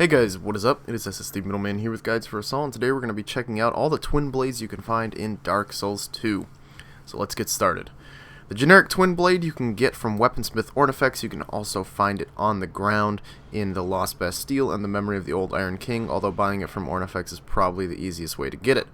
Hey guys, what is up? It is SSD Middleman here with GuidesForUsAll, and today we're going to be checking out all the twin blades you can find in Dark Souls 2. So let's get started. The generic twin blade you can get from Weaponsmith Ornifex. You can also find it on the ground in the Lost Bastille and the Memory of the Old Iron King, although buying it from Ornifex is probably the easiest way to get it.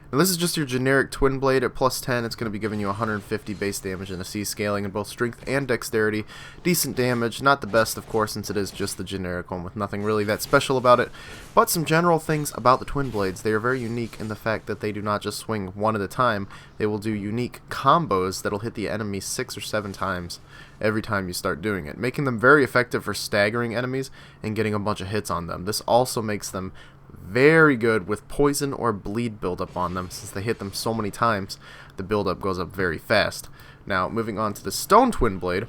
Now this is just your generic twin blade at plus 10. It's going to be giving you 150 base damage and a C scaling in both strength and dexterity. Decent damage, not the best of course since it is just the generic one with nothing really that special about it. But some general things about the twin blades. They are very unique in the fact that they do not just swing one at a time. They will do unique combos that'll hit the enemy 6 or 7 times every time you start doing it, making them very effective for staggering enemies and getting a bunch of hits on them. This also makes them very good with poison or bleed buildup on them. Since they hit them so many times, the buildup goes up very fast. Now, moving on to the stone twin blade,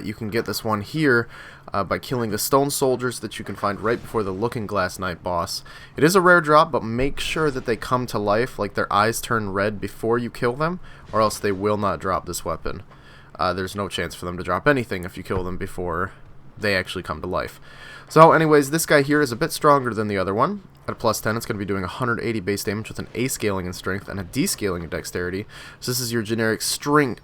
you can get this one here by killing the stone soldiers that you can find right before the Looking Glass Knight boss. It is a rare drop, but make sure that they come to life, like their eyes turn red before you kill them, or else they will not drop this weapon. There's no chance for them to drop anything if you kill them before they actually come to life. So anyways, this guy here is a bit stronger than the other one. At plus 10, it's going to be doing 180 base damage with an A scaling in strength and a D scaling in dexterity. So this is your generic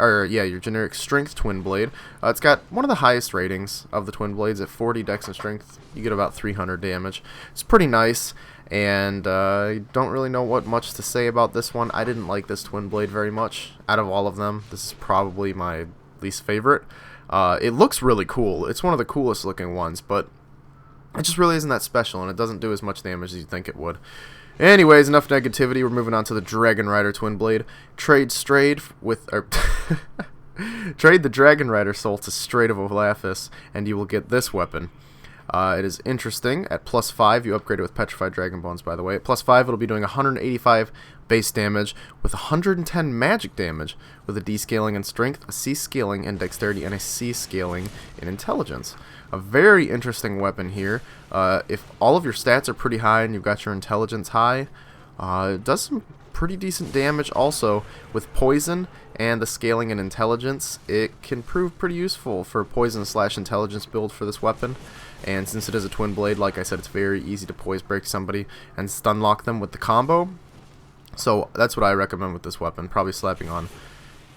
your generic strength twin blade. It's got one of the highest ratings of the twin blades at 40 dex and strength. You get about 300 damage. It's pretty nice, and I don't really know what much to say about this one. I didn't like this twin blade very much. Out of all of them, this is probably my least favorite. It looks really cool. It's one of the coolest looking ones, but it just really isn't that special, and it doesn't do as much damage as you'd think it would. Anyways, enough negativity. We're moving on to the Dragon Rider twin blade. Trade the Dragon Rider soul to Straight of Olaphis, and you will get this weapon. It is interesting. At plus 5, you upgrade it with Petrified Dragon Bones, by the way. At plus 5, it'll be doing 185 base damage with 110 magic damage with a D scaling in strength, a C scaling in dexterity, and a C scaling in intelligence. A very interesting weapon here. If all of your stats are pretty high and you've got your intelligence high, it does some pretty decent damage also with poison and the scaling and intelligence. It can prove pretty useful for poison / intelligence build for this weapon. And since it is a twin blade, like I said, it's very easy to poise break somebody and stun lock them with the combo. So that's what I recommend with this weapon. Probably slapping on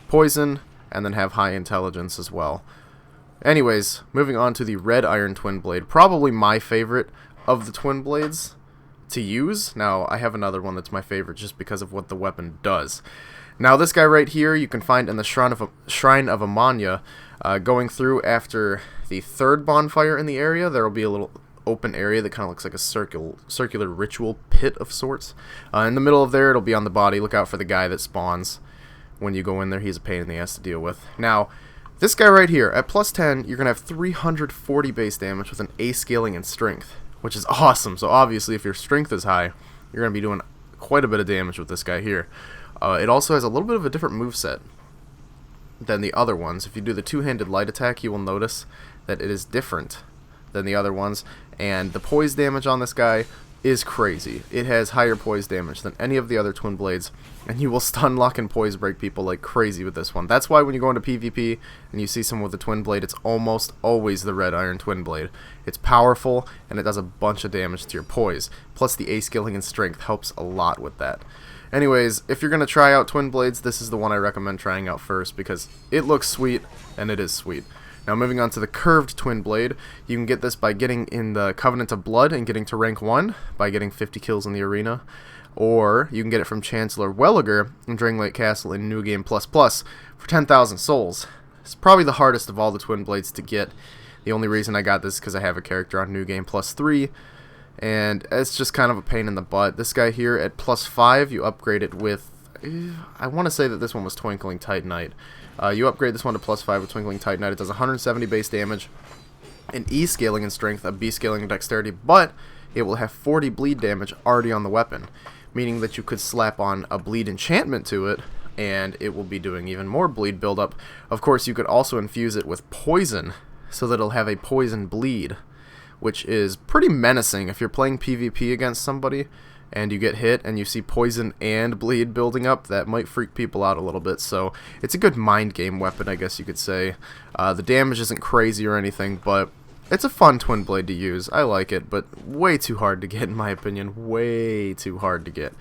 poison and then have high intelligence as well. Anyways, moving on to the Red Iron twin blade. Probably my favorite of the twin blades to use. Now, I have another one that's my favorite just because of what the weapon does. Now, this guy right here you can find in the Shrine of Amanya. Going through after the third bonfire in the area, there will be a little open area that kind of looks like a circular ritual pit of sorts. In the middle of there, it'll be on the body. Look out for the guy that spawns when you go in there. He's a pain in the ass to deal with. Now, this guy right here, at plus 10, you're going to have 340 base damage with an A scaling in strength, which is awesome. So obviously, if your strength is high, you're going to be doing quite a bit of damage with this guy here. It also has a little bit of a different moveset than the other ones. If you do the two-handed light attack, you will notice that it is different than the other ones, and the poise damage on this guy is crazy. It has higher poise damage than any of the other twin blades, and you will stun lock and poise break people like crazy with this one. That's why when you go into PvP and you see someone with a twin blade, it's almost always the Red Iron twin blade. It's powerful, and it does a bunch of damage to your poise. Plus the A scaling and strength helps a lot with that. Anyways, if you're going to try out twin blades, this is the one I recommend trying out first because it looks sweet, and it is sweet. Now moving on to the curved twin blade, you can get this by getting in the Covenant of Blood and getting to rank 1 by getting 50 kills in the arena, or you can get it from Chancellor Welliger in Dringlake Castle in New Game Plus Plus for 10,000 souls. It's probably the hardest of all the twin blades to get. The only reason I got this is because I have a character on New Game Plus 3, and it's just kind of a pain in the butt. This guy here at plus 5, you upgrade it with, I want to say that this one was Twinkling Titanite. You upgrade this one to plus 5 with Twinkling Titanite. It does 170 base damage, an E scaling in strength, a B scaling in dexterity, but it will have 40 bleed damage already on the weapon, meaning that you could slap on a bleed enchantment to it, and it will be doing even more bleed buildup. Of course, you could also infuse it with poison, so that it'll have a poison bleed, which is pretty menacing. If you're playing PvP against somebody and you get hit and you see poison and bleed building up, that might freak people out a little bit. So it's a good mind game weapon, I guess you could say. The damage isn't crazy or anything, but It's a fun twin blade to use. I like it, but way too hard to get in my opinion. Way too hard to get.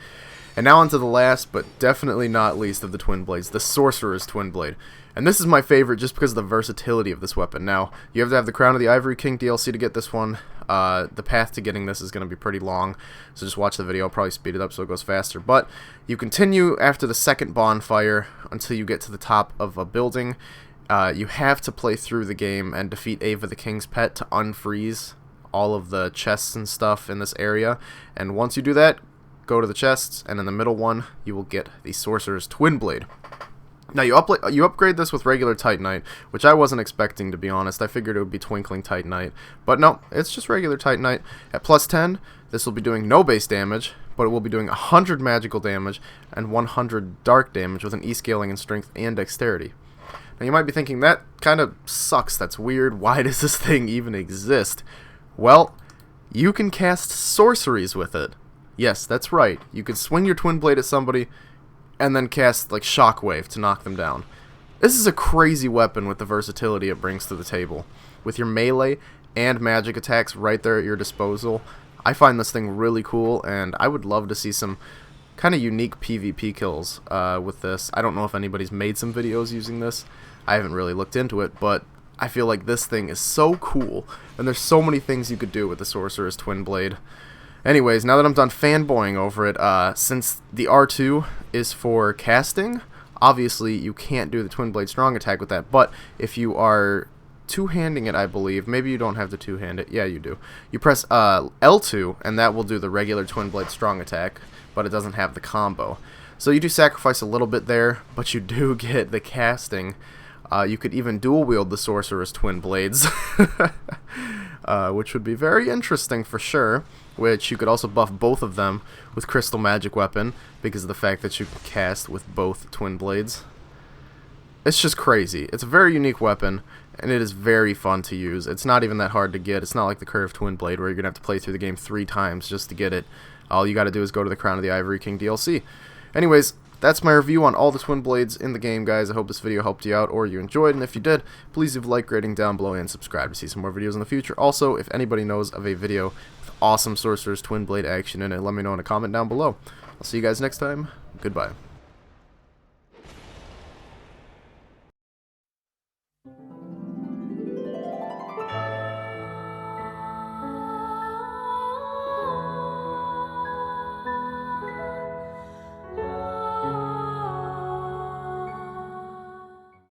And now onto the last, but definitely not least of the twin blades, the Sorcerer's Twin Blade. And this is my favorite just because of the versatility of this weapon. Now, you have to have the Crown of the Ivory King DLC to get this one. The path to getting this is going to be pretty long, so just watch the video. I'll probably speed it up so it goes faster. But you continue after the second bonfire until you get to the top of a building. You have to play through the game and defeat Ava the King's Pet to unfreeze all of the chests and stuff in this area. And once you do that, go to the chests, and in the middle one, you will get the Sorcerer's Twin Blade. Now, you upgrade this with regular Titanite, which I wasn't expecting, to be honest. I figured it would be Twinkling Titanite. But no, it's just regular Titanite. At plus 10, this will be doing no base damage, but it will be doing 100 magical damage and 100 dark damage with an E-scaling in strength and dexterity. Now, you might be thinking, that kind of sucks. That's weird. Why does this thing even exist? Well, you can cast sorceries with it. Yes, that's right. You can swing your Twin Blade at somebody and then cast like Shockwave to knock them down. This is a crazy weapon with the versatility it brings to the table. With your melee and magic attacks right there at your disposal, I find this thing really cool, and I would love to see some kind of unique PvP kills with this. I don't know if anybody's made some videos using this. I haven't really looked into it, but I feel like this thing is so cool, and there's so many things you could do with the Sorcerer's Twin Blade. Anyways, now that I'm done fanboying over it, since the R2 is for casting, obviously you can't do the Twin Blade Strong Attack with that, but if you are two-handing it, I believe, maybe you don't have to two-hand it, yeah you do, you press L2 and that will do the regular Twin Blade Strong Attack, but it doesn't have the combo. So you do sacrifice a little bit there, but you do get the casting. You could even dual wield the Sorcerer's Twin Blades, which would be very interesting for sure. Which you could also buff both of them with Crystal Magic Weapon because of the fact that you can cast with both Twin Blades. It's just crazy. It's a very unique weapon, and it is very fun to use. It's not even that hard to get. It's not like the Curved Twin Blade where you're going to have to play through the game 3 times just to get it. All you got to do is go to the Crown of the Ivory King DLC. Anyways, that's my review on all the Twin Blades in the game, guys. I hope this video helped you out or you enjoyed, and if you did, please leave a like, rating down below, and subscribe to see some more videos in the future. Also, if anybody knows of a video with awesome Sorcerer's Twin Blade action in it, let me know in a comment down below. I'll see you guys next time. Goodbye.